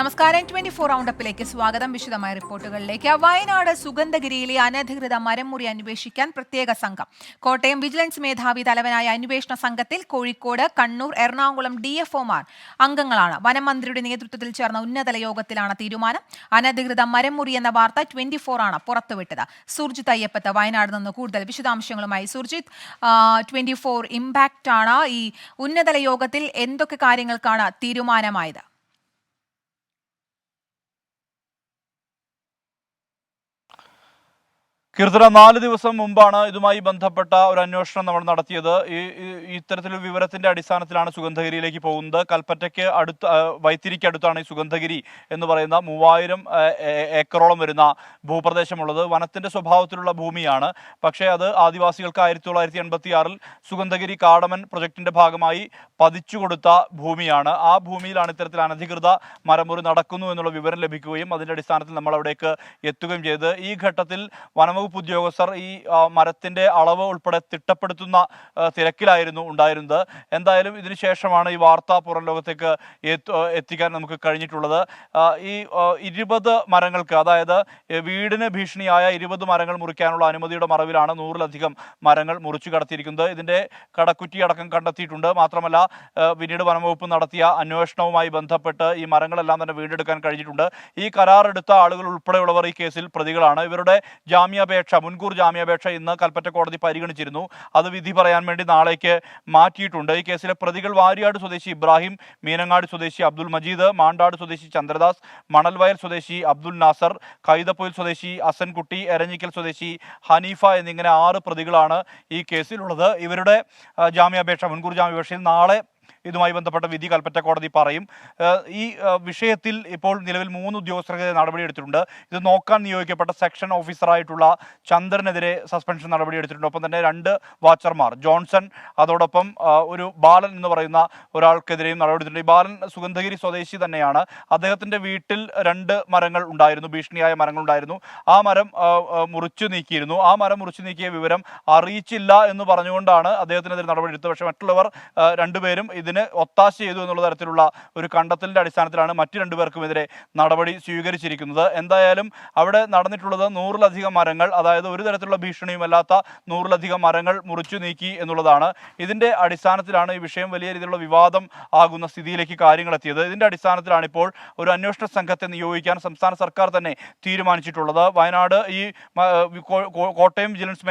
നമസ്കാരം 24 റൗണ്ടപ്പിലേക്ക് സ്വാഗതം. വിശദമായ റിപ്പോർട്ടുകളിലേക്ക്. വയനാട് സുഗന്ധഗിരിയിലെ അനധികൃത മരംമുറി അന്വേഷിക്കാൻ പ്രത്യേക സംഘം. കോട്ടയം വിജിലൻസ് മേധാവി തലവനായ അന്വേഷണ സംഘത്തിൽ കോഴിക്കോട്, കണ്ണൂർ, എറണാകുളം DFOമാർ അംഗങ്ങളാണ്. വനമന്ത്രിയുടെ നേതൃത്വത്തിൽ ചേർന്ന ഉന്നതതല യോഗത്തിലാണ് തീരുമാനം. അനധികൃത മരംമുറി എന്ന വാർത്ത 24 ആണ് പുറത്തുവിട്ടത്. സുർജിത്ത് അയ്യപ്പത്ത് വയനാട് നിന്ന് കൂടുതൽ വിശദാംശങ്ങളുമായി. സുർജിത്ത്, 24 ഇമ്പാക്റ്റ് ആണ്. ഈ ഉന്നതതല യോഗത്തിൽ എന്തൊക്കെ കാര്യങ്ങൾക്കാണ് തീരുമാനമായത്? കീർത്തന 4 ദിവസം മുമ്പാണ് ഇതുമായി ബന്ധപ്പെട്ട ഒരു അന്വേഷണം നമ്മൾ നടത്തിയത്. ഇത്തരത്തിലൊരു വിവരത്തിന്റെ അടിസ്ഥാനത്തിലാണ് സുഗന്ധഗിരിയിലേക്ക് പോകുന്നത്. കൽപ്പറ്റയ്ക്ക് വൈത്തിരിക്ക് അടുത്താണ് ഈ സുഗന്ധഗിരി എന്ന് പറയുന്ന 3000 ഏക്കറോളം വരുന്ന ഭൂപ്രദേശമുള്ളത്. വനത്തിന്റെ സ്വഭാവത്തിലുള്ള ഭൂമിയാണ്. പക്ഷേ അത് ആദിവാസികൾക്ക് 1986 സുഗന്ധഗിരി കാടമൻ പ്രൊജക്ടിന്റെ ഭാഗമായി പതിച്ചു കൊടുത്ത ഭൂമിയാണ്. ആ ഭൂമിയിലാണ് ഇത്തരത്തിൽ അനധികൃത മരമുറി നടക്കുന്നു എന്നുള്ള വിവരം ലഭിക്കുകയും അതിന്റെ അടിസ്ഥാനത്തിൽ നമ്മൾ അവിടേക്ക് എത്തുകയും ചെയ്തത്. ഈ ഘട്ടത്തിൽ വനവകുപ്പ് ഉദ്യോഗസ്ഥർ ഈ മരത്തിന്റെ അളവ് ഉൾപ്പെടെ തിട്ടപ്പെടുത്തുന്ന തിരക്കിലായിരുന്നു ഉണ്ടായിരുന്നത്. എന്തായാലും ഇതിനുശേഷമാണ് ഈ വാർത്ത പുറം ലോകത്തേക്ക് എത്തിക്കാൻ നമുക്ക് കഴിഞ്ഞിട്ടുള്ളത്. ഈ 20 മരങ്ങൾക്ക്, അതായത് വീടിന് ഭീഷണിയായ 20 മരങ്ങൾ മുറിക്കാനുള്ള അനുമതിയുടെ മറവിലാണ് 100-ലധികം മരങ്ങൾ മുറിച്ചു കടത്തിയിരിക്കുന്നത്. ഇതിന്റെ കടക്കുറ്റി അടക്കം കണ്ടെത്തിയിട്ടുണ്ട്. മാത്രമല്ല പിന്നീട് വനംവകുപ്പ് നടത്തിയ അന്വേഷണവുമായി ബന്ധപ്പെട്ട് ഈ മരങ്ങളെല്ലാം തന്നെ വീണ്ടെടുക്കാൻ കഴിഞ്ഞിട്ടുണ്ട്. ഈ കരാറെടുത്ത ആളുകൾ ഉൾപ്പെടെയുള്ളവർ ഈ കേസിൽ പ്രതികളാണ്. ഇവരുടെ മുൻകൂർ ജാമ്യാപേക്ഷ ഇന്ന് കൽപ്പറ്റ കോടതി പരിഗണിച്ചിരുന്നു. അത് വിധി പറയാൻ വേണ്ടി നാളേക്ക് മാറ്റിയിട്ടുണ്ട്. ഈ കേസിലെ പ്രതികൾ വാരിയാട് സ്വദേശി ഇബ്രാഹിം, മീനങ്ങാടി സ്വദേശി അബ്ദുൽ മജീദ്, മാണ്ടാട് സ്വദേശി ചന്ദ്രദാസ്, മണൽവയൽ സ്വദേശി അബ്ദുൽ നാസർ, കൈതപ്പൊയിൽ സ്വദേശി അസൻകുട്ടി, എരഞ്ഞിക്കൽ സ്വദേശി ഹനീഫ എന്നിങ്ങനെ 6 പ്രതികളാണ് ഈ കേസിലുള്ളത്. ഇവരുടെ മുൻകൂർ ജാമ്യാപേക്ഷയിൽ നാളെ ഇതുമായി ബന്ധപ്പെട്ട വിധി കൽപ്പറ്റ കോടതി പറയും. ഈ വിഷയത്തിൽ ഇപ്പോൾ നിലവിൽ 3 ഉദ്യോഗസ്ഥർക്കെതിരെ നടപടിയെടുത്തിട്ടുണ്ട്. ഇത് നോക്കാൻ നിയോഗിക്കപ്പെട്ട സെക്ഷൻ ഓഫീസറായിട്ടുള്ള ചന്ദ്രനെതിരെ സസ്പെൻഷൻ നടപടിയെടുത്തിട്ടുണ്ട്. ഒപ്പം തന്നെ 2 വാച്ചർമാർ, ജോൺസൺ, അതോടൊപ്പം ഒരു ബാലൻ എന്ന് പറയുന്ന ഒരാൾക്കെതിരെയും നടപടിയെടുത്തിട്ടുണ്ട്. ഈ ബാലൻ സുഗന്ധഗിരി സ്വദേശി തന്നെയാണ്. അദ്ദേഹത്തിന്റെ വീട്ടിൽ 2 മരങ്ങൾ ഉണ്ടായിരുന്നു, ഭീഷണിയായ മരങ്ങൾ ഉണ്ടായിരുന്നു. ആ മരം മുറിച്ചു നീക്കിയിരുന്നു. ആ മരം മുറിച്ചു നീക്കിയ വിവരം അറിയിച്ചില്ല എന്ന് പറഞ്ഞുകൊണ്ടാണ് അദ്ദേഹത്തിനെതിരെ നടപടിയെടുത്തത്. പക്ഷേ മറ്റുള്ളവർ 2 പേരും ഇതിന് ഒത്താശ ചെയ്തു എന്നുള്ള തരത്തിലുള്ള ഒരു കണ്ടെത്തലിന്റെ അടിസ്ഥാനത്തിലാണ് മറ്റു 2 പേർക്കുമെതിരെ നടപടി സ്വീകരിച്ചിരിക്കുന്നത്. എന്തായാലും അവിടെ നടന്നിട്ടുള്ളത് 100-ലധികം മരങ്ങൾ, അതായത് ഒരു തരത്തിലുള്ള ഭീഷണിയുമല്ലാത്ത 100-ലധികം മരങ്ങൾ മുറിച്ചു നീക്കി എന്നുള്ളതാണ്. ഇതിന്റെ അടിസ്ഥാനത്തിലാണ് ഈ വിഷയം വലിയ രീതിയിലുള്ള വിവാദം ആകുന്ന സ്ഥിതിയിലേക്ക് കാര്യങ്ങൾ എത്തിയത്. ഇതിന്റെ അടിസ്ഥാനത്തിലാണ് ഇപ്പോൾ ഒരു അന്വേഷണ സംഘത്തെ നിയോഗിക്കാൻ സംസ്ഥാന സർക്കാർ തന്നെ തീരുമാനിച്ചിട്ടുള്ളത്. വയനാട് ഈ കോട്ടയം വിജിലൻസ്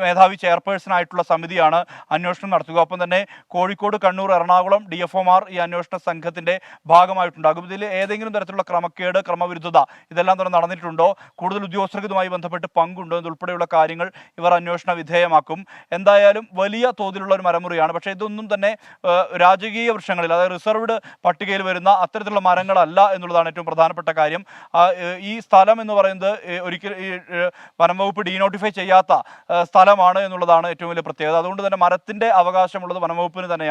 മേധാവി ചെയർപേഴ്സൺ ആയിട്ടുള്ള സമിതിയാണ് അന്വേഷണം നടത്തുക. ഒപ്പം തന്നെ കോഴിക്കോട്, കണ്ണൂർ, എറണാകുളം DFOമാർ ഈ അന്വേഷണ സംഘത്തിന്റെ ഭാഗമായിട്ടുണ്ടാകും. ഇതിൽ ഏതെങ്കിലും തരത്തിലുള്ള ക്രമക്കേട്, ക്രമവിരുദ്ധത ഇതെല്ലാം തന്നെ നടന്നിട്ടുണ്ടോ, കൂടുതൽ ഉദ്യോഗസ്ഥർക്ക് ഇതുമായി ബന്ധപ്പെട്ട് പങ്കുണ്ടോ എന്നുൾപ്പെടെയുള്ള കാര്യങ്ങൾ ഇവർ അന്വേഷണ വിധേയമാക്കും. എന്തായാലും വലിയ തോതിലുള്ള ഒരു മരമുറിയാണ്. പക്ഷേ ഇതൊന്നും തന്നെ രാജകീയ വൃക്ഷങ്ങളിൽ, അതായത് റിസർവ്ഡ് പട്ടികയിൽ വരുന്ന അത്തരത്തിലുള്ള മരങ്ങളല്ല എന്നുള്ളതാണ് ഏറ്റവും പ്രധാനപ്പെട്ട കാര്യം. ഈ സ്ഥലം എന്ന് പറയുന്നത് ഒരിക്കലും ഈ വനംവകുപ്പ് ഡീനോട്ടിഫൈ ചെയ്യാത്ത സ്ഥലമാണ് എന്നുള്ളതാണ് ഏറ്റവും വലിയ പ്രത്യേകത. അതുകൊണ്ട് തന്നെ മരത്തിന്റെ അവകാശമുള്ളത് വനംവകുപ്പിന് തന്നെയാണ്.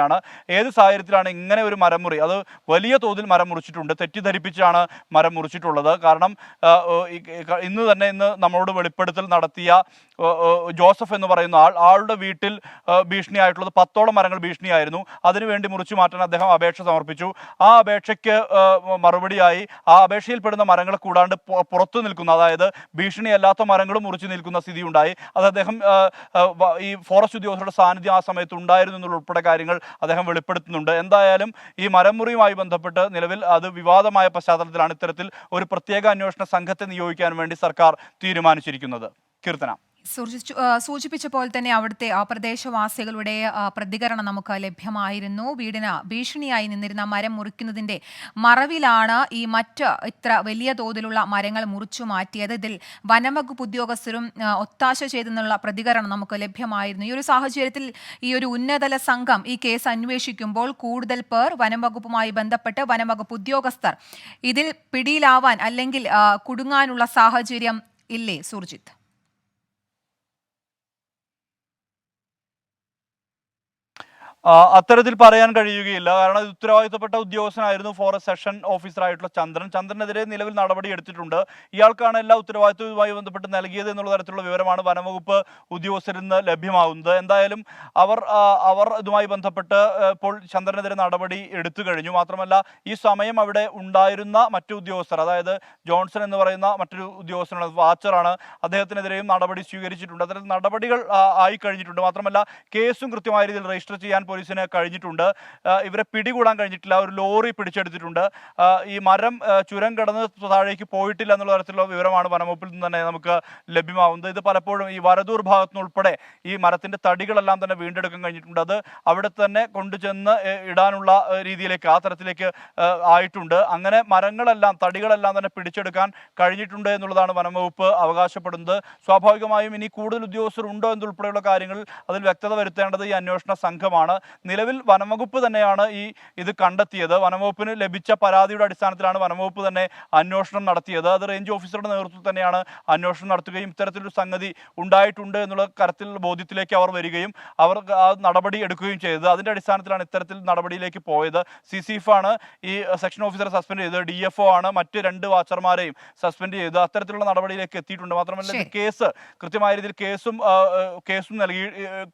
ഏത് സാഹചര്യത്തിലാണ് ഇങ്ങനെ ഒരു മരമുറി, അത് വലിയ തോതിൽ മരം മുറിച്ചിട്ടുണ്ട്, തെറ്റിദ്ധരിപ്പിച്ചാണ് മരം മുറിച്ചിട്ടുള്ളത്. കാരണം ഇന്ന് നമ്മളോട് വെളിപ്പെടുത്തൽ നടത്തിയ ജോസഫ് എന്ന് പറയുന്ന ആളുടെ വീട്ടിൽ ഭീഷണിയായിട്ടുള്ളത് 10ഓളം മരങ്ങൾ ഭീഷണിയായിരുന്നു. അതിനുവേണ്ടി മുറിച്ചു മാറ്റാൻ അദ്ദേഹം അപേക്ഷ സമർപ്പിച്ചു. ആ അപേക്ഷയ്ക്ക് മറുപടിയായി ആ അപേക്ഷയിൽപ്പെടുന്ന മരങ്ങൾ കൂടാണ്ട് പുറത്തു നിൽക്കുന്ന, അതായത് ഭീഷണിയല്ലാത്ത മരങ്ങളും മുറിച്ചു നിൽക്കുന്ന സ്ഥിതി ഉണ്ടായി. അത് അദ്ദേഹം ഈ ഫോറസ്റ്റ് ഉദ്യോഗസ്ഥരുടെ സാന്നിധ്യം ആ സമയത്ത് ഉണ്ടായിരുന്നു എന്നുള്ള ഉൾപ്പെടെ കാര്യങ്ങൾ അദ്ദേഹം വെളിപ്പെടുത്തുന്നുണ്ട്. എന്തായാലും ഈ മരമുറിയുമായി ബന്ധപ്പെട്ട് നിലവിൽ അത് വിവാദമായ പശ്ചാത്തലത്തിലാണ് ഇത്തരത്തിൽ ഒരു പ്രത്യേക അന്വേഷണ സംഘത്തെ നിയോഗിക്കാൻ വേണ്ടി സർക്കാർ തീരുമാനിച്ചിരിക്കുന്നത്. കീർത്തന, സൂചിപ്പിച്ച പോലെ തന്നെ അവിടുത്തെ പ്രദേശവാസികളുടെ പ്രതികരണം നമുക്ക് ലഭ്യമായിരുന്നു. വീടിന് ഭീഷണിയായി നിന്നിരുന്ന മരം മുറിക്കുന്നതിന്റെ മറവിലാണ് ഈ ഇത്ര വലിയ തോതിലുള്ള മരങ്ങൾ മുറിച്ചു മാറ്റിയത്. ഇതിൽ വനംവകുപ്പ് ഉദ്യോഗസ്ഥരും ഒത്താശ ചെയ്തെന്നുള്ള പ്രതികരണം നമുക്ക് ലഭ്യമായിരുന്നു. ഈ ഒരു സാഹചര്യത്തിൽ ഈ ഒരു ഉന്നതതല സംഘം ഈ കേസ് അന്വേഷിക്കുമ്പോൾ കൂടുതൽ പേർ വനംവകുപ്പുമായി ബന്ധപ്പെട്ട് വനംവകുപ്പ് ഉദ്യോഗസ്ഥർ ഇതിൽ പിടിയിലാവാൻ അല്ലെങ്കിൽ കുടുങ്ങാനുള്ള സാഹചര്യം ഇല്ലേ സുർജിത്ത്? അത്തരത്തിൽ പറയാൻ കഴിയുകയില്ല. കാരണം ഇത് ഉത്തരവാദിത്തപ്പെട്ട ഉദ്യോഗസ്ഥനായിരുന്നു ഫോറസ്റ്റ് സെഷൻ ഓഫീസറായിട്ടുള്ള ചന്ദ്രനെതിരെ നിലവിൽ നടപടി എടുത്തിട്ടുണ്ട്. ഇയാൾക്കാണ് എല്ലാ ഉത്തരവാദിത്തവുമായി ബന്ധപ്പെട്ട് നൽകിയത് എന്നുള്ള തരത്തിലുള്ള വിവരമാണ് വനംവകുപ്പ് ഉദ്യോഗസ്ഥരിൽ നിന്ന് ലഭ്യമാകുന്നത്. എന്തായാലും അവർ ഇതുമായി ബന്ധപ്പെട്ട് ഇപ്പോൾ ചന്ദ്രനെതിരെ നടപടി എടുത്തു കഴിഞ്ഞു. മാത്രമല്ല ഈ സമയം അവിടെ ഉണ്ടായിരുന്ന മറ്റു ഉദ്യോഗസ്ഥർ, അതായത് ജോൺസൺ എന്ന് പറയുന്ന മറ്റൊരു ഉദ്യോഗസ്ഥനാണ്, വാച്ചറാണ്, അദ്ദേഹത്തിനെതിരെയും നടപടി സ്വീകരിച്ചിട്ടുണ്ട്. അത്തരത്തിൽ നടപടികൾ ആയി കഴിഞ്ഞിട്ടുണ്ട്. മാത്രമല്ല കേസും കൃത്യമായ രീതിയിൽ രജിസ്റ്റർ ചെയ്യാൻ പോലീസിന് കഴിഞ്ഞിട്ടുണ്ട്. ഇവരെ പിടികൂടാൻ കഴിഞ്ഞിട്ടില്ല. ഒരു ലോറി പിടിച്ചെടുത്തിട്ടുണ്ട്. ഈ മരം ചുരം കടന്ന് താഴേക്ക് പോയിട്ടില്ല എന്നുള്ള തരത്തിലുള്ള വിവരമാണ് വനംവകുപ്പിൽ നിന്ന് തന്നെ നമുക്ക് ലഭ്യമാവുന്നത്. ഇത് പലപ്പോഴും ഈ വരദൂർ ഭാഗത്തുനിന്നുൾപ്പെടെ ഈ മരത്തിന്റെ തടികളെല്ലാം തന്നെ വീണ്ടെടുക്കാൻ കഴിഞ്ഞിട്ടുണ്ട്. അത് അവിടെ തന്നെ കൊണ്ടുചെന്ന് ഇടാനുള്ള രീതിയിലേക്ക്, ആ തരത്തിലേക്ക് ആയിട്ടുണ്ട്. അങ്ങനെ മരങ്ങളെല്ലാം, തടികളെല്ലാം തന്നെ പിടിച്ചെടുക്കാൻ കഴിഞ്ഞിട്ടുണ്ട് എന്നുള്ളതാണ് വനംവകുപ്പ് അവകാശപ്പെടുന്നത്. സ്വാഭാവികമായും ഇനി കൂടുതൽ ഉദ്യോഗസ്ഥർ ഉണ്ടോ എന്നുൾപ്പെടെയുള്ള കാര്യങ്ങൾ അതിൽ വ്യക്തത വരുത്തേണ്ടത് ഈ അന്വേഷണ സംഘമാണ്. നിലവിൽ വനംവകുപ്പ് തന്നെയാണ് ഇത് കണ്ടെത്തിയത്. വനംവകുപ്പിന് ലഭിച്ച പരാതിയുടെ അടിസ്ഥാനത്തിലാണ് വനംവകുപ്പ് തന്നെ അന്വേഷണം നടത്തിയത്. അത് റേഞ്ച് ഓഫീസറുടെ നേതൃത്വത്തിൽ തന്നെയാണ് അന്വേഷണം നടത്തുകയും ഇത്തരത്തിലൊരു സംഗതി ഉണ്ടായിട്ടുണ്ട് എന്നുള്ള തരത്തിലുള്ള ബോധ്യത്തിലേക്ക് അവർ വരികയും അവർ ആ നടപടി എടുക്കുകയും ചെയ്തത്. അതിന്റെ അടിസ്ഥാനത്തിലാണ് ഇത്തരത്തിൽ നടപടിയിലേക്ക് പോയത്. CCF-ആണ് ഈ സെക്ഷൻ ഓഫീസറെ സസ്പെൻഡ് ചെയ്തത്. DFO ആണ് മറ്റ് 2 വാച്ചർമാരെയും സസ്പെൻഡ് ചെയ്തത്. അത്തരത്തിലുള്ള നടപടിയിലേക്ക് എത്തിയിട്ടുണ്ട്. മാത്രമല്ല ഇത് കേസ് കൃത്യമായ രീതിയിൽ കേസും നൽകി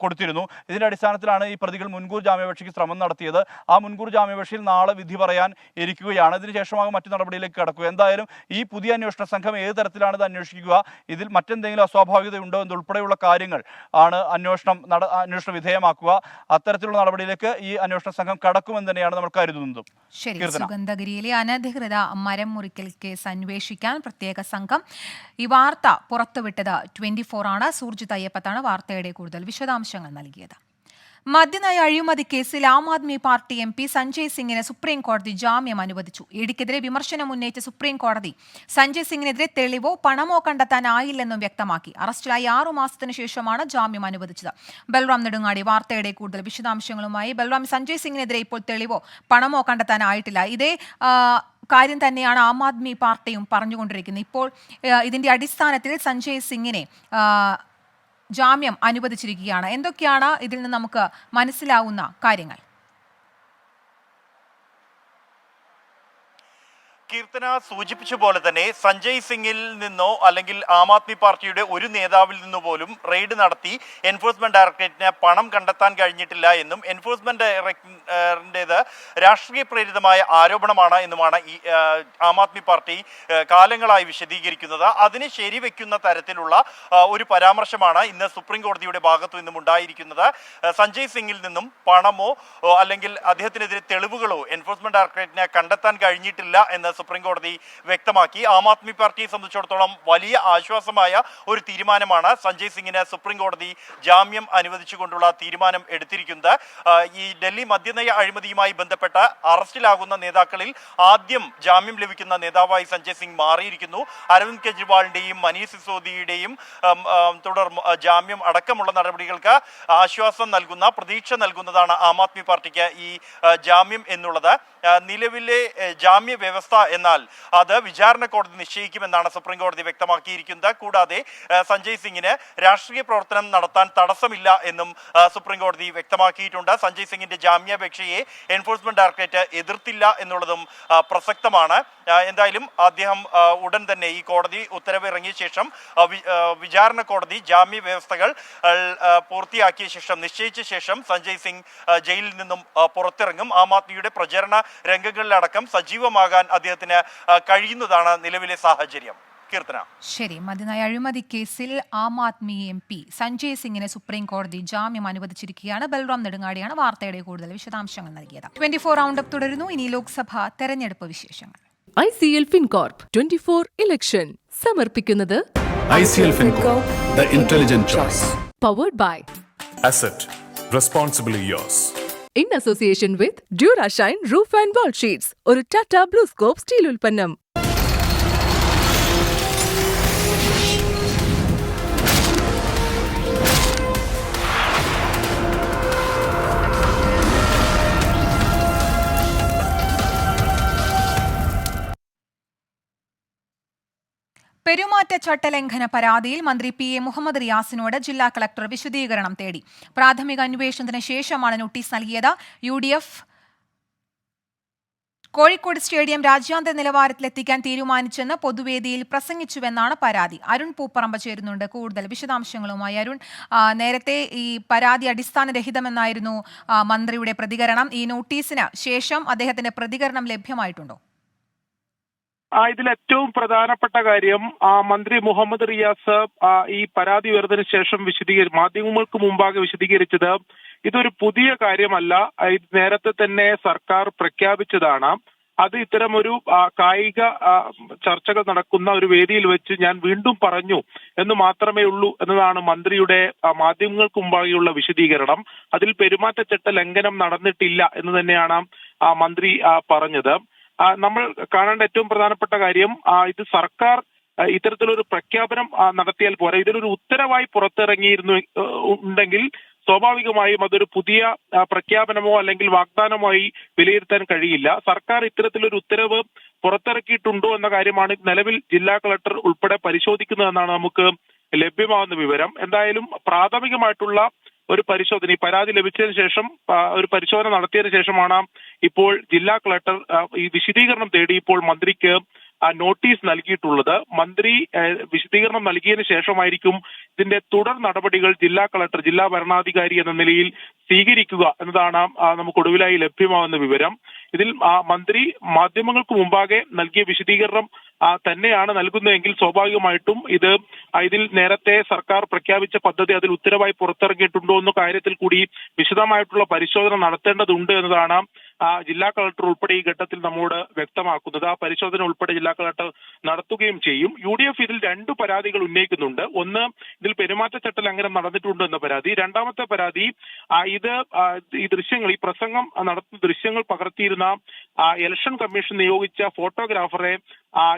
കൊടുത്തിരുന്നു. ഇതിന്റെ അടിസ്ഥാനത്തിലാണ് ഈ പ്രതികൾ മുൻകൂർ ജാമ്യാപേക്ഷയ്ക്ക് ശ്രമം നടത്തിയത്. ആ മുൻകൂർ ജാമ്യാപേക്ഷയിൽ നാളെ വിധി പറയാൻ ഇരിക്കുകയാണ്. ഇതിനുശേഷമാകും മറ്റു നടപടിയിലേക്ക് കടക്കുക. എന്തായാലും ഈ പുതിയ അന്വേഷണ സംഘം ഏത് തരത്തിലാണ് ഇത് അന്വേഷിക്കുക, ഇതിൽ മറ്റെന്തെങ്കിലും അസ്വാഭാവികതയുണ്ടോ എന്നുൾപ്പെടെയുള്ള കാര്യങ്ങൾ ആണ് അന്വേഷണ വിധേയമാക്കുക. അത്തരത്തിലുള്ള നടപടിയിലേക്ക് ഈ അന്വേഷണ സംഘം കടക്കുമെന്ന് തന്നെയാണ് നമ്മൾ കരുതുന്നതും. ശരി, സുഗന്ധഗിരിയിലെ അനധികൃത മരം മുറിക്കൽ കേസ് അന്വേഷിക്കാൻ പ്രത്യേക സംഘം. ഈ വാർത്ത പുറത്തുവിട്ടത് 24 ആണ്. സൂർജിത് അയ്യപ്പത്താണ് വാർത്തയുടെ കൂടുതൽ വിശദാംശങ്ങൾ നൽകിയത്. മദ്യനയ അഴിമതി കേസിൽ ആം ആദ്മി പാർട്ടി MP സഞ്ജയ് സിംഗിന് സുപ്രീം കോടതി ജാമ്യം അനുവദിച്ചു. ഇഡിക്കെതിരെ വിമർശനം ഉന്നയിച്ച സുപ്രീം കോടതി സഞ്ജയ് സിംഗിനെതിരെ തെളിവോ പണമോ കണ്ടെത്താനായില്ലെന്നും വ്യക്തമാക്കി. അറസ്റ്റിലായി 6 മാസത്തിനു ശേഷമാണ് ജാമ്യം അനുവദിച്ചത്. ബൽറാം നെടുങ്ങാടി വാർത്തയുടെ കൂടുതൽ വിശദാംശങ്ങളുമായി. ബൽറാം, സഞ്ജയ് സിംഗിനെതിരെ ഇപ്പോൾ തെളിവോ പണമോ കണ്ടെത്താനായിട്ടില്ല. ഇതേ കാര്യം തന്നെയാണ് ആം ആദ്മി പാർട്ടിയും പറഞ്ഞുകൊണ്ടിരിക്കുന്നത്. ഇപ്പോൾ ഇതിന്റെ അടിസ്ഥാനത്തിൽ സഞ്ജയ് സിംഗിനെ ജാമ്യം അനുവദിച്ചിരിക്കുകയാണ്. എന്തൊക്കെയാണ് ഇതിൽ നിന്ന് നമുക്ക് മനസ്സിലാവുന്ന കാര്യങ്ങൾ? കീർത്തന സൂചിപ്പിച്ച പോലെ തന്നെ സഞ്ജയ് സിംഗിൽ നിന്നോ അല്ലെങ്കിൽ ആം ആദ്മി പാർട്ടിയുടെ ഒരു നേതാവിൽ നിന്നോ പോലും റെയ്ഡ് നടത്തി എൻഫോഴ്സ്മെന്റ് ഡയറക്ടറേറ്റിന് പണം കണ്ടെത്താൻ കഴിഞ്ഞിട്ടില്ല എന്നും എൻഫോഴ്സ്മെന്റ് ഡയറക്ടറേറ്റിൻ്റേത് രാഷ്ട്രീയ പ്രേരിതമായ ആരോപണമാണ് എന്നുമാണ് ഈ ആം ആദ്മി പാർട്ടി കാലങ്ങളായി വിശദീകരിക്കുന്നത്. അതിന് ശരിവെക്കുന്ന തരത്തിലുള്ള ഒരു പരാമർശമാണ് ഇന്ന് സുപ്രീം കോടതിയുടെ ഭാഗത്തു നിന്നും ഉണ്ടായിരിക്കുന്നത്. സഞ്ജയ് സിംഗിൽ നിന്നും പണമോ അല്ലെങ്കിൽ അദ്ദേഹത്തിനെതിരെ തെളിവുകളോ എൻഫോഴ്സ്മെന്റ് ഡയറക്ടറേറ്റിന് കണ്ടെത്താൻ കഴിഞ്ഞിട്ടില്ല എന്ന് സുപ്രീം കോടതി വ്യക്തമാക്കി. ആം ആദ്മി പാർട്ടിയെ സംബന്ധിച്ചിടത്തോളം വലിയ ആശ്വാസമായ ഒരു തീരുമാനമാണ് സഞ്ജയ് സിംഗിന് സുപ്രീം കോടതി ജാമ്യം അനുവദിച്ചുകൊണ്ടുള്ള തീരുമാനം എടുത്തിരിക്കുന്നത്. ഈ ഡൽഹി മദ്യനയ അഴിമതിയുമായി ബന്ധപ്പെട്ട അറസ്റ്റിലാകുന്ന നേതാക്കളിൽ ആദ്യം ജാമ്യം ലഭിക്കുന്ന നേതാവായി സഞ്ജയ് സിംഗ് മാറിയിരിക്കുന്നു. അരവിന്ദ് കെജ്രിവാളിന്റെയും മനീഷ് സിസോദിയുടെയും തുടർ ജാമ്യം അടക്കമുള്ള നടപടികൾക്ക് ആശ്വാസം നൽകുന്ന, പ്രതീക്ഷ നൽകുന്നതാണ് ആം ആദ്മി പാർട്ടിക്ക് ഈ ജാമ്യം എന്നുള്ളത്. നിലവിലെ ജാമ്യ വ്യവസ്ഥ എന്നാൽ അത് വിചാരണ കോടതി നിശ്ചയിക്കുമെന്നാണ് സുപ്രീം കോടതി വ്യക്തമാക്കിയിരിക്കുന്നത്. കൂടാതെ സഞ്ജയ് സിംഗിന് രാഷ്ട്രീയ പ്രവർത്തനം നടത്താൻ തടസ്സമില്ല എന്നും സുപ്രീം കോടതി വ്യക്തമാക്കിയിട്ടുണ്ട്. സഞ്ജയ് സിംഗിന്റെ ജാമ്യാപേക്ഷയെ എൻഫോഴ്സ്മെന്റ് ഡയറക്ടറേറ്റ് എതിർത്തില്ല എന്നുള്ളതും പ്രസക്തമാണ്. എന്തായാലും അദ്ദേഹം ഉടൻ തന്നെ ഈ കോടതി ഉത്തരവ് ഇറങ്ങിയ ശേഷം വിചാരണ കോടതി ജാമ്യ വ്യവസ്ഥകൾ പൂർത്തിയാക്കിയ ശേഷം, നിശ്ചയിച്ച ശേഷം സഞ്ജയ് സിംഗ് ജയിലിൽ നിന്നും പുറത്തിറങ്ങും. ആം ആദ്മിയുടെ പ്രചരണ രംഗങ്ങളിലടക്കം സജീവമാകാൻ അദ്ദേഹത്തിന് കഴിയുന്നതാണ് നിലവിലെ സാഹചര്യം. കീർത്തന. ശരി, മദ്യനയ അഴിമതി കേസിൽ ആം ആദ്മി MP സഞ്ജയ് സിംഗിന് സുപ്രീം കോടതി ജാമ്യം അനുവദിച്ചിരിക്കുകയാണ്. ബൽറാം നെടുങ്ങാടിയാണ് വാർത്തയുടെ കൂടുതൽ വിശദാംശങ്ങൾ നൽകിയത്. 24 റൗണ്ട് അപ്പ് തുടരുന്നു. ഇനി ലോക്സഭാ തെരഞ്ഞെടുപ്പ് വിശേഷങ്ങൾ. ICL FinCorp 24 ഇലക്ഷൻ സമർപ്പിക്കുന്നത് ICL FinCorp, the intelligent choice. Powered by Asset, responsibly yours. in association with Durashine Roof and Wall Sheets, ഒരു ടാറ്റ ബ്ലൂസ്കോപ്പ് സ്റ്റീൽ ഉൽപ്പന്നം. പെരുമാറ്റച്ചട്ട ലംഘന പരാതിയിൽ മന്ത്രി പി.എ. മുഹമ്മദ് റിയാസിനോട് ജില്ലാ കളക്ടർ വിശദീകരണം തേടി. പ്രാഥമിക അന്വേഷണത്തിന് ശേഷമാണ് നോട്ടീസ് നൽകിയത്. UDF കോഴിക്കോട് സ്റ്റേഡിയം രാജ്യാന്തര നിലവാരത്തിലെത്തിക്കാൻ തീരുമാനിച്ചെന്ന് പൊതുവേദിയിൽ പ്രസംഗിച്ചുവെന്നാണ് പരാതി. അരുൺ പൂപ്പറമ്പ ചേരുന്നുണ്ട് കൂടുതൽ വിശദാംശങ്ങളുമായി. അരുൺ, നേരത്തെ ഈ പരാതി അടിസ്ഥാനരഹിതമെന്നായിരുന്നു മന്ത്രിയുടെ പ്രതികരണം. ഈ നോട്ടീസിന് ശേഷം അദ്ദേഹത്തിന്റെ പ്രതികരണം ലഭ്യമായിട്ടുണ്ടോ? ഇതിൽ ഏറ്റവും പ്രധാനപ്പെട്ട കാര്യം മന്ത്രി മുഹമ്മദ് റിയാസ് ഈ പരാതി ഉയർന്നതിന് ശേഷം മാധ്യമങ്ങൾക്ക് മുമ്പാകെ വിശദീകരിച്ചത് ഇതൊരു പുതിയ കാര്യമല്ല, ഇത് നേരത്തെ തന്നെ സർക്കാർ പ്രഖ്യാപിച്ചതാണ്. അത് ഇത്തരമൊരു കായിക ചർച്ചകൾ നടക്കുന്ന ഒരു വേദിയിൽ വെച്ച് ഞാൻ വീണ്ടും പറഞ്ഞു എന്ന് മാത്രമേ ഉള്ളൂ എന്നതാണ് മന്ത്രിയുടെ മാധ്യമങ്ങൾക്ക് മുമ്പാകെയുള്ള വിശദീകരണം. അതിൽ പെരുമാറ്റച്ചട്ട ലംഘനം നടന്നിട്ടില്ല എന്ന് തന്നെയാണ് മന്ത്രി പറഞ്ഞത്. നമ്മൾ കാണേണ്ട ഏറ്റവും പ്രധാനപ്പെട്ട കാര്യം ഇത് സർക്കാർ ഇത്തരത്തിലൊരു പ്രഖ്യാപനം നടത്തിയാൽ പോരാ, ഇതിനൊരു ഉത്തരവായി പുറത്തിറങ്ങിയിരുന്നു ഉണ്ടെങ്കിൽ സ്വാഭാവികമായും അതൊരു പുതിയ പ്രഖ്യാപനമോ അല്ലെങ്കിൽ വാഗ്ദാനമായി വിലയിരുത്താൻ കഴിയില്ല. സർക്കാർ ഇത്തരത്തിലൊരു ഉത്തരവ് പുറത്തിറക്കിയിട്ടുണ്ടോ എന്ന കാര്യമാണ് നിലവിൽ ജില്ലാ കളക്ടർ ഉൾപ്പെടെ പരിശോധിക്കുന്നതെന്നാണ് നമുക്ക് ലഭ്യമാകുന്ന വിവരം. എന്തായാലും പ്രാഥമികമായിട്ടുള്ള ഒരു പരിശോധന, ഈ പരാതി ലഭിച്ചതിന് ശേഷം ഒരു പരിശോധന നടത്തിയതിനു ശേഷമാണ് ഇപ്പോൾ ജില്ലാ കളക്ടർ ഈ വിശദീകരണം തേടി ഇപ്പോൾ മന്ത്രിക്ക് നോട്ടീസ് നൽകിയിട്ടുള്ളത്. മന്ത്രി വിശദീകരണം നൽകിയതിനു ശേഷമായിരിക്കും ഇതിന്റെ തുടർ നടപടികൾ ജില്ലാ കളക്ടർ, ജില്ലാ ഭരണാധികാരി എന്ന നിലയിൽ സ്വീകരിക്കുക എന്നതാണ് നമുക്ക് ഒടുവിലായി ലഭ്യമാകുന്ന വിവരം. ഇതിൽ മന്ത്രി മാധ്യമങ്ങൾക്ക് മുമ്പാകെ നൽകിയ വിശദീകരണം തന്നെയാണ് നൽകുന്നതെങ്കിൽ സ്വാഭാവികമായിട്ടും ഇതിൽ നേരത്തെ സർക്കാർ പ്രഖ്യാപിച്ച പദ്ധതി അതിൽ ഉത്തരവായി പുറത്തിറങ്ങിയിട്ടുണ്ടോ എന്ന കാര്യത്തിൽ കൂടി വിശദമായിട്ടുള്ള പരിശോധന നടത്തേണ്ടതുണ്ട് എന്നതാണ് ജില്ലാ കളക്ടർ ഉൾപ്പെടെ ഈ ഘട്ടത്തിൽ നമ്മോട് വ്യക്തമാക്കുന്നത്. ആ പരിശോധന ഉൾപ്പെടെ ജില്ലാ കളക്ടർ നടത്തുകയും ചെയ്യും. UDF ഇതിൽ 2 പരാതികൾ ഉന്നയിക്കുന്നുണ്ട്. ഒന്ന്, ഇതിൽ പെരുമാറ്റച്ചട്ട ലംഘനം നടന്നിട്ടുണ്ട് എന്ന പരാതി. രണ്ടാമത്തെ പരാതി, ഈ ദൃശ്യങ്ങൾ, ഈ പ്രസംഗം നടത്തുന്ന ദൃശ്യങ്ങൾ പകർത്തിയിരുന്ന ഇലക്ഷൻ കമ്മീഷൻ നിയോഗിച്ച ഫോട്ടോഗ്രാഫറെ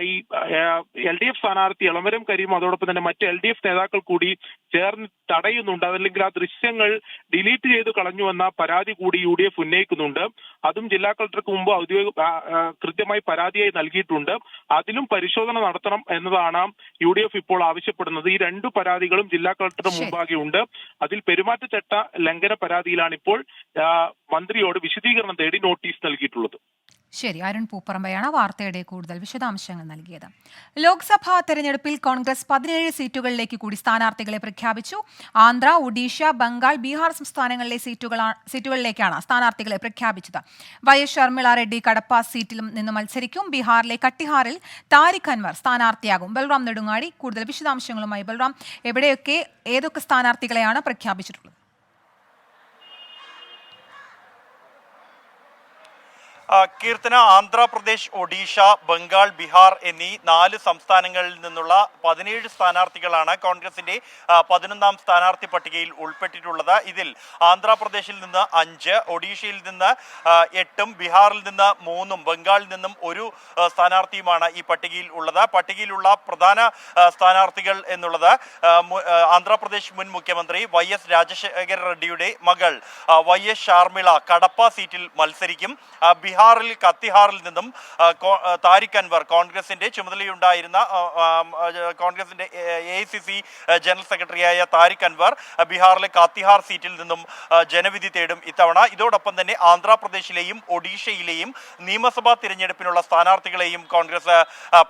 ഈ LDF സ്ഥാനാർത്ഥി എളമരം കരീം അതോടൊപ്പം തന്നെ മറ്റ് LDF നേതാക്കൾ കൂടി ചേർന്ന് തടയുന്നുണ്ട്, അതല്ലെങ്കിൽ ആ ദൃശ്യങ്ങൾ ഡിലീറ്റ് ചെയ്ത് കളഞ്ഞുവെന്ന പരാതി കൂടി UDF ഉന്നയിക്കുന്നുണ്ട്. അതും ജില്ലാ കളക്ടർക്ക് മുമ്പ് കൃത്യമായി പരാതിയായി നൽകിയിട്ടുണ്ട്. അതിലും പരിശോധന നടത്തണം എന്നതാണ് UDF ഇപ്പോൾ ആവശ്യപ്പെടുന്നത്. ഈ 2 പരാതികളും ജില്ലാ കളക്ടറുടെ മുമ്പാകെ ഉണ്ട്. അതിൽ പെരുമാറ്റച്ചട്ട ലംഘന പരാതിയിലാണ് ഇപ്പോൾ മന്ത്രിയോട് വിശദീകരണം തേടി നോട്ടീസ് നൽകിയിട്ടുള്ളത്. ശരി, അരുൺ പൂപ്പറമ്പയാണ് വാർത്തയുടെ കൂടുതൽ വിശദാംശങ്ങൾ നൽകിയത്. ലോക്സഭാ തെരഞ്ഞെടുപ്പിൽ കോൺഗ്രസ് 17 സീറ്റുകളിലേക്ക് കൂടി സ്ഥാനാർത്ഥികളെ പ്രഖ്യാപിച്ചു. ആന്ധ്ര, ഒഡീഷ, ബംഗാൾ, ബീഹാർ സംസ്ഥാനങ്ങളിലെ സീറ്റുകളിലേക്കാണ് സ്ഥാനാർത്ഥികളെ പ്രഖ്യാപിച്ചത്. YS ഷർമിള റെഡ്ഡി കടപ്പ സീറ്റിൽ നിന്ന് മത്സരിക്കും. ബീഹാറിലെ കട്ടിഹാറിൽ താരിഖ് അൻവർ സ്ഥാനാർത്ഥിയാകും. ബൽറാം നെടുങ്ങാടി കൂടുതൽ വിശദാംശങ്ങളുമായി. ബൽറാം, ഏതൊക്കെ സ്ഥാനാർത്ഥികളെയാണ് പ്രഖ്യാപിച്ചിട്ടുള്ളത്? കീർത്തന, ആന്ധ്രാപ്രദേശ്, ഒഡീഷ, ബംഗാൾ, ബീഹാർ എന്നീ 4 സംസ്ഥാനങ്ങളിൽ നിന്നുള്ള 17 സ്ഥാനാർത്ഥികളാണ് കോൺഗ്രസിന്റെ 11ാം സ്ഥാനാർത്ഥി പട്ടികയിൽ ഉൾപ്പെട്ടിട്ടുള്ളത്. ഇതിൽ ആന്ധ്രാപ്രദേശിൽ നിന്ന് 5, ഒഡീഷയിൽ നിന്ന് 8, ബീഹാറിൽ നിന്ന് 3, ബംഗാളിൽ നിന്നും 1 സ്ഥാനാർത്ഥിയുമാണ് ഈ പട്ടികയിൽ ഉള്ളത്. പട്ടികയിലുള്ള പ്രധാന സ്ഥാനാർത്ഥികൾ എന്നുള്ളത് ആന്ധ്രാപ്രദേശ് മുൻ മുഖ്യമന്ത്രി YS രാജശേഖര റെഡ്ഡിയുടെ മകൾ YS ഷർമിള കടപ്പ സീറ്റിൽ മത്സരിക്കും. ബീഹാറിൽ കത്തിഹാറിൽ നിന്നും താരിഖ് അൻവർ, കോൺഗ്രസിന്റെ ചുമതലയുണ്ടായിരുന്ന കോൺഗ്രസിന്റെ AICC ജനറൽ സെക്രട്ടറിയായ താരിഖ് അൻവർ ബീഹാറിലെ കത്തിഹാർ സീറ്റിൽ നിന്നും ജനവിധി തേടും ഇത്തവണ. ഇതോടൊപ്പം തന്നെ ആന്ധ്രാപ്രദേശിലെയും ഒഡീഷയിലെയും നിയമസഭാ തിരഞ്ഞെടുപ്പിനുള്ള സ്ഥാനാർത്ഥികളെയും കോൺഗ്രസ്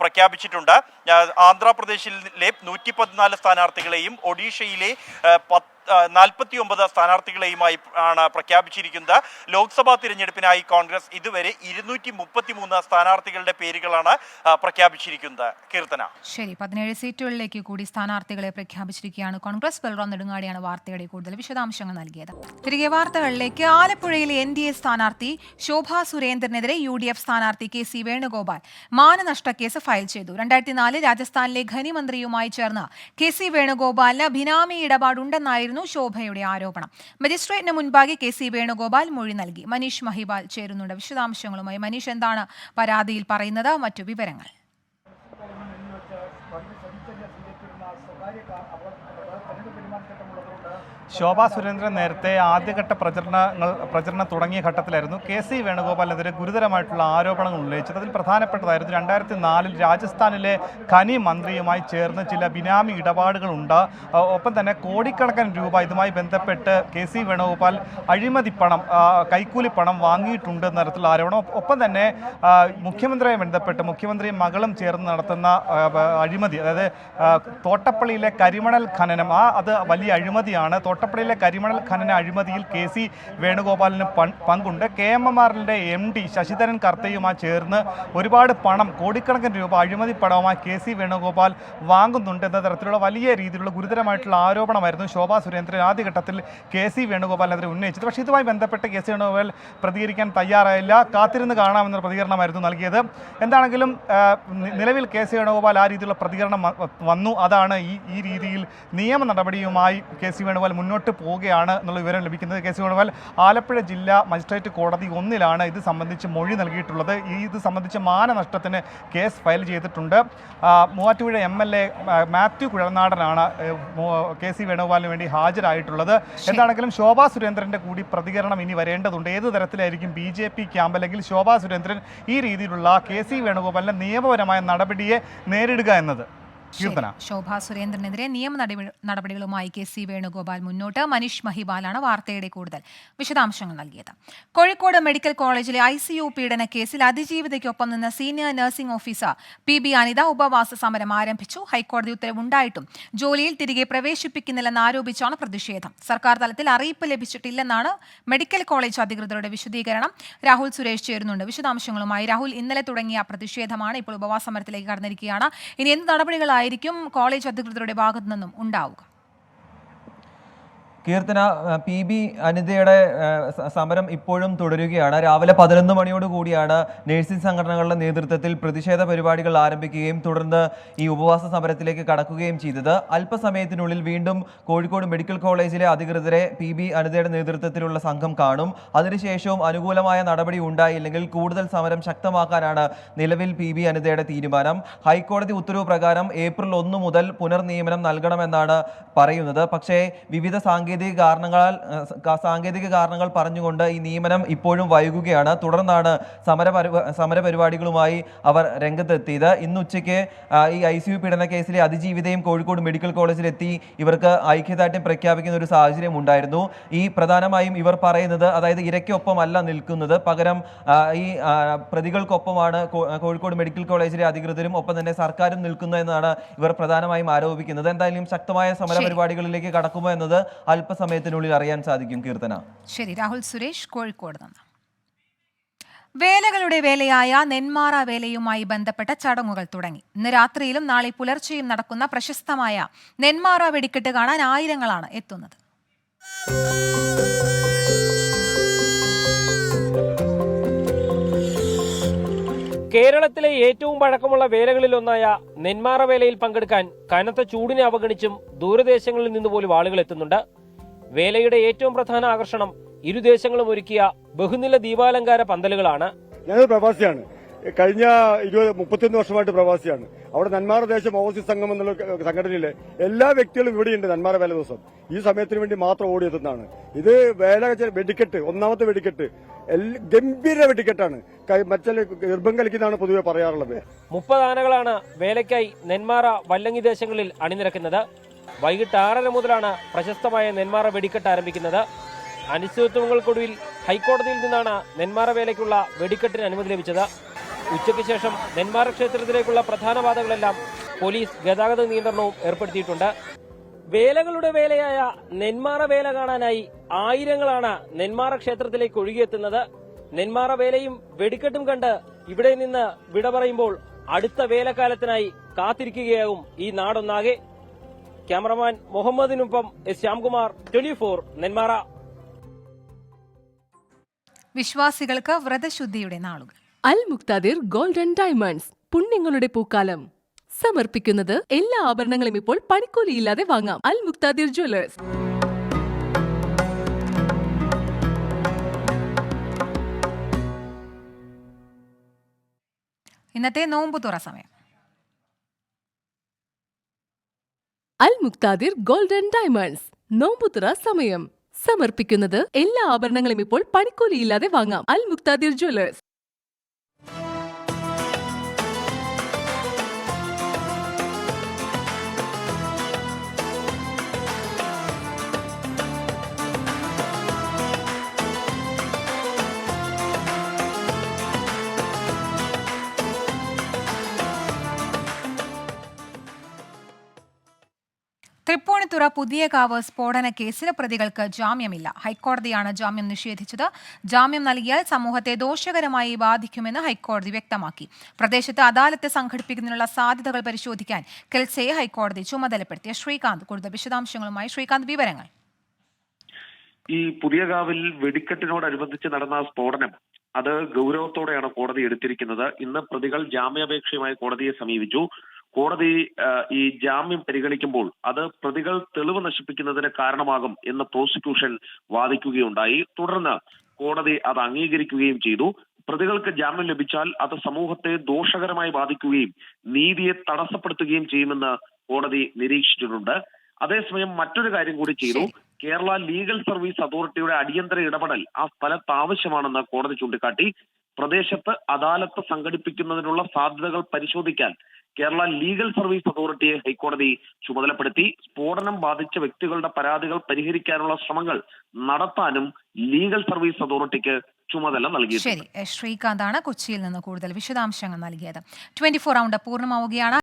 പ്രഖ്യാപിച്ചിട്ടുണ്ട്. ആന്ധ്രാപ്രദേശിലെ 114 സ്ഥാനാർത്ഥികളെയും ഒഡീഷയിലെ 49 സ്ഥാനാർത്ഥികളെയുമായി ആണ് പ്രഖ്യാപിച്ചിരിക്കുന്നത്. ലോക്സഭാ തിരഞ്ഞെടുപ്പിനായി കോൺഗ്രസ് ഇതുവരെ 233 സ്ഥാനാർത്ഥികളുടെ പേരുകളാണ് പ്രഖ്യാപിച്ചിരിക്കുന്നത്. കീർത്തന, ശരി, 17 സീറ്റുകളിലേക്ക് കൂടി സ്ഥാനാർത്ഥികളെ പ്രഖ്യാപിച്ചിരിക്കുകയാണ് കോൺഗ്രസ്. ബൽറാം നെടുങ്ങാടിയാണ് വാർത്തയുടെ കൂടുതൽ വിശദാംശങ്ങൾ നൽകിയത്. തിരികെ വാർത്തകളിലേക്ക്. ആലപ്പുഴയിലെ NDA സ്ഥാനാർത്ഥി ശോഭാ സുരേന്ദ്രനെതിരെ UDF സ്ഥാനാർത്ഥി KC വേണുഗോപാൽ മാനനഷ്ടക്കേസ് ഫയൽ ചെയ്തു. 2004 രാജസ്ഥാനിലെ ഖനി മന്ത്രിയുമായി ചേർന്ന് KC വേണുഗോപാലിന് ബിനാമി ഇടപാടുണ്ടെന്നായിരുന്നു ശോഭയുടെ ആരോപണം. മജിസ്ട്രേറ്റിന് മുൻപാകെ KC വേണുഗോപാൽ മൊഴി നൽകി. മനീഷ് മഹിബാൽ ചേരുന്നുണ്ട് വിശദാംശങ്ങളുമായി. മനീഷ്, എന്താണ് പരാതിയിൽ പറയുന്നത്? മറ്റു വിവരങ്ങൾ? ശോഭാ സുരേന്ദ്രൻ നേരത്തെ ആദ്യഘട്ട പ്രചരണം തുടങ്ങിയ ഘട്ടത്തിലായിരുന്നു KC വേണുഗോപാലിനെതിരെ ഗുരുതരമായിട്ടുള്ള ആരോപണങ്ങൾ ഉന്നയിച്ചത്. അതിൽ പ്രധാനപ്പെട്ടതായിരുന്നു 2004 രാജസ്ഥാനിലെ ഖനി മന്ത്രിയുമായി ചേർന്ന് ചില ബിനാമി ഇടപാടുകളുണ്ട്. ഒപ്പം തന്നെ കോടിക്കണക്കിന് രൂപ ഇതുമായി ബന്ധപ്പെട്ട് KC വേണുഗോപാൽ അഴിമതി പണം, കൈക്കൂലി പണം വാങ്ങിയിട്ടുണ്ട് എന്ന തരത്തിലുള്ള ആരോപണം. ഒപ്പം തന്നെ മുഖ്യമന്ത്രിയെ ബന്ധപ്പെട്ട് മുഖ്യമന്ത്രിയും മകളും ചേർന്ന് നടത്തുന്ന അഴിമതി, അതായത് തോട്ടപ്പള്ളിയിലെ കരിമണൽ ഖനനം, അത് വലിയ അഴിമതിയാണ്. തോട്ടപ്പള്ളിയിലെ കരിമണൽ ഖനന അഴിമതിയിൽ KC വേണുഗോപാലിന് പങ്കുണ്ട്. KMMRL MD ശശിധരൻ കർത്തയുമായി ചേർന്ന് ഒരുപാട് പണം, കോടിക്കണക്കിന് രൂപ അഴിമതി പണവുമായി KC വേണുഗോപാൽ വാങ്ങുന്നുണ്ട് എന്ന തരത്തിലുള്ള വലിയ രീതിയിലുള്ള ഗുരുതരമായിട്ടുള്ള ആരോപണമായിരുന്നു ശോഭാ സുരേന്ദ്രൻ ആദ്യഘട്ടത്തിൽ KC വേണുഗോപാലിനെതിരെ ഉന്നയിച്ചത്. പക്ഷേ ഇതുമായി ബന്ധപ്പെട്ട് KC വേണുഗോപാൽ പ്രതികരിക്കാൻ തയ്യാറായില്ല. കാത്തിരുന്ന് കാണാമെന്ന പ്രതികരണമായിരുന്നു നൽകിയത്. എന്താണെങ്കിലും നിലവിൽ KC വേണുഗോപാൽ ആ രീതിയിലുള്ള പ്രതികരണം വന്നു. അതാണ് ഈ രീതിയിൽ നിയമ നടപടിയുമായി KC വേണുഗോപാൽ മുന്നോട്ട് പോവുകയാണ് എന്നുള്ള വിവരം ലഭിക്കുന്നത്. KC വേണുഗോപാൽ ആലപ്പുഴ ജില്ലാ മജിസ്ട്രേറ്റ് കോടതി 1 ഇത് സംബന്ധിച്ച് മൊഴി നൽകിയിട്ടുള്ളത്. ഇത് സംബന്ധിച്ച് മാനനഷ്ടത്തിന് കേസ് ഫയൽ ചെയ്തിട്ടുണ്ട്. മൂവാറ്റുപുഴ MLA മാത്യു കുഴൽനാടനാണ് KC വേണുഗോപാലിന് വേണ്ടി ഹാജരായിട്ടുള്ളത്. എന്താണെങ്കിലും ശോഭാ സുരേന്ദ്രന്റെ കൂടി പ്രതികരണം ഇനി വരേണ്ടതുണ്ട്. ഏത് തരത്തിലായിരിക്കും BJP ക്യാമ്പ് അല്ലെങ്കിൽ ശോഭാ സുരേന്ദ്രൻ ഈ രീതിയിലുള്ള KC വേണുഗോപാലിന്റെ നിയമപരമായ നടപടിയെ നേരിടുക എന്നത്. ശോഭാ സുരേന്ദ്രനെതിരെ നിയമ നടപടികളുമായി KC വേണുഗോപാൽ മുന്നോട്ട്. മനീഷ് മഹിബാലാണ് വാർത്തയുടെ കൂടുതൽ വിശദാംശങ്ങൾ നൽകിയത്. കോഴിക്കോട് മെഡിക്കൽ കോളേജിലെ ICU പീഡന കേസിൽ അതിജീവിതയ്ക്കൊപ്പം നിന്ന് senior nursing officer PB Anitha ഉപവാസ സമരം ആരംഭിച്ചു. ഹൈക്കോടതി ഉത്തരവുണ്ടായിട്ടും ജോലിയിൽ തിരികെ പ്രവേശിപ്പിക്കുന്നില്ലെന്ന് ആരോപിച്ചാണ് പ്രതിഷേധം. സർക്കാർ തലത്തിൽ അറിയിപ്പ് ലഭിച്ചിട്ടില്ലെന്നാണ് മെഡിക്കൽ കോളേജ് അധികൃതരുടെ വിശദീകരണം. രാഹുൽ സുരേഷ് ചേരുന്നുണ്ട് വിശദാംശങ്ങളുമായി. രാഹുൽ, ഇന്നലെ തുടങ്ങിയ പ്രതിഷേധമാണ് ഇപ്പോൾ ഉപവാസ സമരത്തിലേക്ക് കടന്നിരിക്കുകയാണ്. ഇനി എന്ത് നടപടികളായിരിക്കും കോളേജ് അധികൃതരുടെ ഭാഗത്തു നിന്നും ഉണ്ടാവുക? കീർത്തന, PB അനിതയുടെ സമരം ഇപ്പോഴും തുടരുകയാണ്. രാവിലെ 11 മണിയോടുകൂടിയാണ് നഴ്സിംഗ് സംഘടനകളുടെ നേതൃത്വത്തിൽ പ്രതിഷേധ പരിപാടികൾ ആരംഭിക്കുകയും തുടർന്ന് ഈ ഉപവാസ സമരത്തിലേക്ക് കടക്കുകയും ചെയ്തത്. അല്പസമയത്തിനുള്ളിൽ വീണ്ടും കോഴിക്കോട് മെഡിക്കൽ കോളേജിലെ അധികൃതരെ PB അനിതയുടെ നേതൃത്വത്തിലുള്ള സംഘം കാണും. അതിനുശേഷവും അനുകൂലമായ നടപടി ഉണ്ടായില്ലെങ്കിൽ കൂടുതൽ സമരം ശക്തമാക്കാനാണ് നിലവിൽ PB അനിതയുടെ തീരുമാനം. ഹൈക്കോടതി ഉത്തരവ് പ്രകാരം ഏപ്രിൽ 1 മുതൽ പുനർനിയമനം നൽകണമെന്നാണ് പറയുന്നത്. പക്ഷേ വിവിധ സാങ്കേതിക കാരണങ്ങൾ പറഞ്ഞുകൊണ്ട് ഈ നിയമനം ഇപ്പോഴും വൈകുകയാണ്. തുടർന്നാണ് സമരപരിപാടികളുമായി അവർ രംഗത്തെത്തിയത്. ഇന്ന് ഉച്ചയ്ക്ക് ഈ ICU പീഡന കേസിലെ അതിജീവിതയും കോഴിക്കോട് മെഡിക്കൽ കോളേജിലെത്തി ഇവർക്ക് ഐക്യദാർഢ്യം പ്രഖ്യാപിക്കുന്ന ഒരു സാഹചര്യം ഉണ്ടായിരുന്നു. ഈ പ്രധാനമായും ഇവർ പറയുന്നത്, അതായത് ഇരയ്ക്കൊപ്പമല്ല നിൽക്കുന്നത്, പകരം ഈ പ്രതികൾക്കൊപ്പമാണ് കോഴിക്കോട് മെഡിക്കൽ കോളേജിലെ അധികൃതരും ഒപ്പം തന്നെ സർക്കാരും നിൽക്കുന്നതെന്നാണ് ഇവർ പ്രധാനമായും ആരോപിക്കുന്നത്. എന്തായാലും ശക്തമായ സമരപരിപാടികളിലേക്ക് കടക്കുമോ എന്നത് അല്പസമയത്തിനുള്ളിൽ അറിയാൻ സാധിക്കും. കീർത്തന. ശരി, രാഹുൽ സുരേഷ് കോഴിക്കോട് നിന്ന്. വേലകളുടെ വേലയായ നെന്മാറ വേലയുമായി ബന്ധപ്പെട്ട ചടങ്ങുകൾ തുടങ്ങി. ഇന്ന് രാത്രിയിലും നാളെ പുലർച്ചെയും നടക്കുന്ന പ്രശസ്തമായ നെന്മാറ വെടിക്കെട്ട് കാണാൻ ആയിരങ്ങളാണ് എത്തുന്നത്. കേരളത്തിലെ ഏറ്റവും പഴക്കമുള്ള വേലകളിലൊന്നായ നെന്മാറ വേലയിൽ പങ്കെടുക്കാൻ കനത്ത ചൂടിനെ അവഗണിച്ചും ദൂരദേശങ്ങളിൽ നിന്ന് പോലും ആളുകൾ എത്തുന്നുണ്ട്. വേലയുടെ ഏറ്റവും പ്രധാന ആകർഷണം ഇരുദേശങ്ങളും ഒരുക്കിയ ബഹുനില ദീപാലങ്കാര പന്തലുകളാണ്. ഞാൻ പ്രവാസിയാണ്. കഴിഞ്ഞ 31 വർഷമായിട്ട് പ്രവാസിയാണ്. അവിടെ നെന്മാറ ദേശം ഓവർസീസ് സംഘം എന്നുള്ള സംഘടനയിലെ എല്ലാ വ്യക്തികളും ഇവിടെയുണ്ട്. നെന്മാറ വേല ദിവസം ഈ സമയത്തിന് വേണ്ടി മാത്രം ഓടിയെത്തുന്നതാണ്. ഇത് വേല വെടിക്കെട്ട്, ഒന്നാമത്തെ വെടിക്കെട്ട് ഗംഭീര വെടിക്കെട്ടാണ്. മറ്റേ ഗർഭം കളിക്കുന്നതാണ് പൊതുവെ പറയാറുള്ളത്. 30 ആനകളാണ് വേലയ്ക്കായി നെന്മാറ വല്ലങ്ങി ദേശങ്ങളിൽ അണിനിരക്കുന്നത്. വൈകിട്ട് 6:30 മുതലാണ് പ്രശസ്തമായ നെന്മാറ വെടിക്കെട്ട് ആരംഭിക്കുന്നത്. അനിശ്ചിതത്വങ്ങൾക്കൊടുവിൽ ഹൈക്കോടതിയിൽ നിന്നാണ് നെന്മാറ വേലയ്ക്കുള്ള വെടിക്കെട്ടിന് അനുമതി ലഭിച്ചത്. ഉച്ചയ്ക്ക് ശേഷം നെന്മാറ ക്ഷേത്രത്തിലേക്കുള്ള പ്രധാന പാതകളെല്ലാം പോലീസ് ഗതാഗത നിയന്ത്രണവും ഏർപ്പെടുത്തിയിട്ടുണ്ട്. വേലകളുടെ വേലയായ നെന്മാറ വേല കാണാനായി ആയിരങ്ങളാണ് നെന്മാറ ക്ഷേത്രത്തിലേക്ക് ഒഴുകിയെത്തുന്നത്. നെന്മാറ വേലയും വെടിക്കെട്ടും കണ്ട് ഇവിടെ നിന്ന് വിട പറയുമ്പോൾ അടുത്ത വേലക്കാലത്തിനായി കാത്തിരിക്കുകയാകും ഈ നാടൊന്നാകെ. ക്യാമറമാൻ മുഹമ്മദിനൊപ്പം ശ്യാംകുമാർ, 24 നെന്മാറ. വിശ്വാസികൾക്ക് വ്രതശുദ്ധിയുടെ നാളുകൾ. അൽ മുക്താദിർ ഗോൾഡ് ആൻഡ് ഡയമണ്ട്സ് പുണ്യങ്ങളുടെ പൂക്കാലം സമർപ്പിക്കുന്നത് എല്ലാ ആഭരണങ്ങളും ഇപ്പോൾ പണിക്കൂലിയില്ലാതെ വാങ്ങാം. അൽ മുക്താദിർ ജ്വല്ലേഴ്സ്. ഇന്നത്തെ നോമ്പുതുറ സമയം. അൽ മുക്താദിർ ഗോൾഡ് ആൻഡ് ഡയമണ്ട്സ് നോമ്പുതുറ സമയം സമർപ്പിക്കുന്നത് എല്ലാ ആഭരണങ്ങളും ഇപ്പോൾ പണിക്കൂലിയില്ലാതെ വാങ്ങാം. അൽ മുക്താദിർ ജ്വല്ലേഴ്സ്. തൃപ്പൂണിത്തുറ പുതിയകാവ് സ്ഫോടന കേസിലെ പ്രതികൾക്ക് ജാമ്യമില്ല. ഹൈക്കോടതിയാണ് ജാമ്യം നിഷേധിച്ചത്. ജാമ്യം നൽകിയാൽ സമൂഹത്തെ ദോഷകരമായി ബാധിക്കുമെന്ന് ഹൈക്കോടതി വ്യക്തമാക്കി. പ്രദേശത്ത് അദാലത്ത് സംഘടിപ്പിക്കുന്നതിനുള്ള സാധ്യതകൾ പരിശോധിക്കാൻ കെൽസയെ ഹൈക്കോടതി ചുമതലപ്പെടുത്തിയ ശ്രീകാന്ത് കൂടുതൽ വിശദാംശങ്ങളുമായി. ശ്രീകാന്ത്, വിവരങ്ങൾ. ഈ പുതിയകാവിൽ വെടിക്കെട്ടിനോടനുബന്ധിച്ച് നടന്ന സ്ഫോടനം അത് ഗൗരവത്തോടെയാണ് കോടതി എടുത്തിരിക്കുന്നത്. ഇന്ന് പ്രതികൾ ജാമ്യാപേക്ഷയുമായി കോടതിയെ സമീപിച്ചു. കോടതി ഈ ജാമ്യം പരിഗണിക്കുമ്പോൾ അത് പ്രതികൾ തെളിവ് നശിപ്പിക്കുന്നതിന് കാരണമാകും എന്ന് പ്രോസിക്യൂഷൻ വാദിക്കുകയുണ്ടായി. തുടർന്ന് കോടതി അത് അംഗീകരിക്കുകയും ചെയ്തു. പ്രതികൾക്ക് ജാമ്യം ലഭിച്ചാൽ അത് സമൂഹത്തെ ദോഷകരമായി ബാധിക്കുകയും നീതിയെ തടസ്സപ്പെടുത്തുകയും ചെയ്യുമെന്ന് കോടതി നിരീക്ഷിച്ചിട്ടുണ്ട്. അതേസമയം മറ്റൊരു കാര്യം കൂടി ചെയ്തു. കേരള ലീഗൽ സർവീസ് അതോറിറ്റിയുടെ അടിയന്തര ഇടപെടൽ ആ സ്ഥലത്ത് ആവശ്യമാണെന്ന് കോടതി ചൂണ്ടിക്കാട്ടി. പ്രദേശത്ത് അദാലത്ത് സംഘടിപ്പിക്കുന്നതിനുള്ള സാധ്യതകൾ പരിശോധിക്കാൻ കേരള ലീഗൽ സർവീസ് അതോറിറ്റിയെ ഹൈക്കോടതി ചുമതലപ്പെടുത്തി. സ്ഫോടനം ബാധിച്ച വ്യക്തികളുടെ പരാതികൾ പരിഹരിക്കാനുള്ള ശ്രമങ്ങൾ നടത്താനും ലീഗൽ സർവീസ് അതോറിറ്റിക്ക് ചുമതല നൽകി. ശരി, ശ്രീകാന്താണ് കൊച്ചിയിൽ നിന്ന് കൂടുതൽ വിശദാംശങ്ങൾ നൽകിയത്. 24 റൗണ്ട് പൂർണ്ണമാവുകയാണ്.